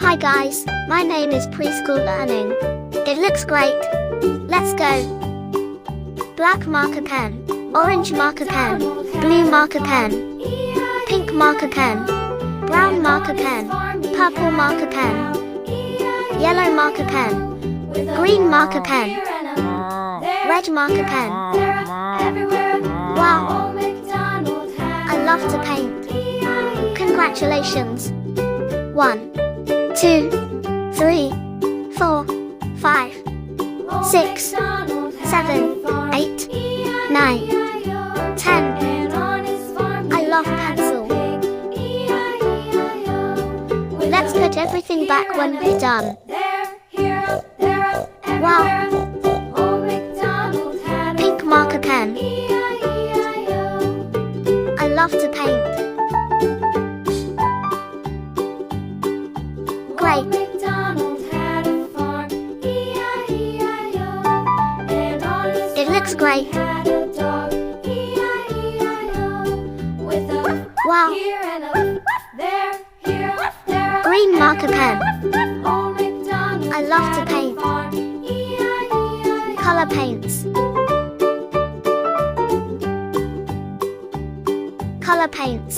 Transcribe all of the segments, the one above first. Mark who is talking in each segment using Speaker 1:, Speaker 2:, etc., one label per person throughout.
Speaker 1: Hi guys, my name is Preschool Learning. It looks great. Let's go. Black marker pen, orange marker pen, blue marker pen, pink marker pen, brown marker pen, purple marker pen, yellow marker pen, green marker pen, red marker pen. Wow, I love to paint. Congratulations. 1, 2, 3, 4, 5, 6, 7, 8, 9, 10. I love pencil. Let's put everything back when we're done. Wow. Pink marker pen. I love to paint. Great. It looks great. Wow. Green marker pen. I love to paint. Color paints. Color paints.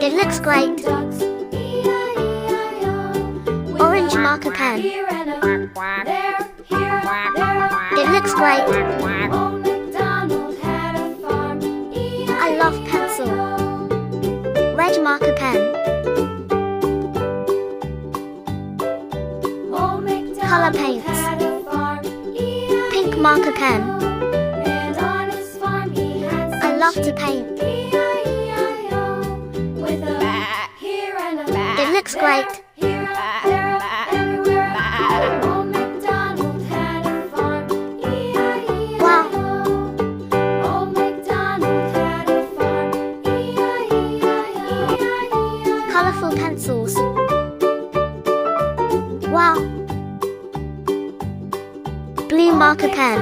Speaker 1: It looks great. Orange marker pen. It looks great. I love pencil. Red marker pen. Color paints. Pink marker pen. I love to paint. It looks great. Wow. Colorful pencils. Wow. Blue marker pen.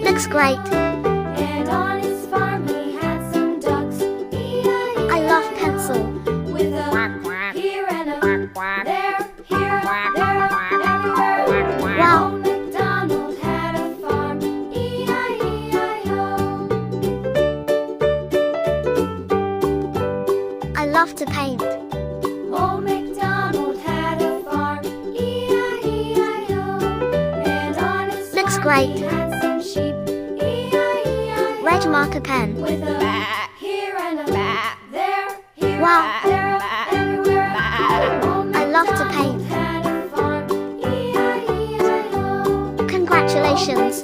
Speaker 1: Looks great. I love pencil. Wow. I love to paint.
Speaker 2: Old MacDonald had a farm, E-I-E-I-O. And on his
Speaker 1: Looks
Speaker 2: farm
Speaker 1: great.
Speaker 2: he had some sheep, E-I-E-I-O.
Speaker 1: Red marker pen.
Speaker 2: With a bat here and a bat there, here
Speaker 1: Wow.
Speaker 2: and there, everywhere. Old
Speaker 1: I love to
Speaker 2: MacDonald
Speaker 1: paint.
Speaker 2: had a farm, E-I-E-I-O.
Speaker 1: Congratulations.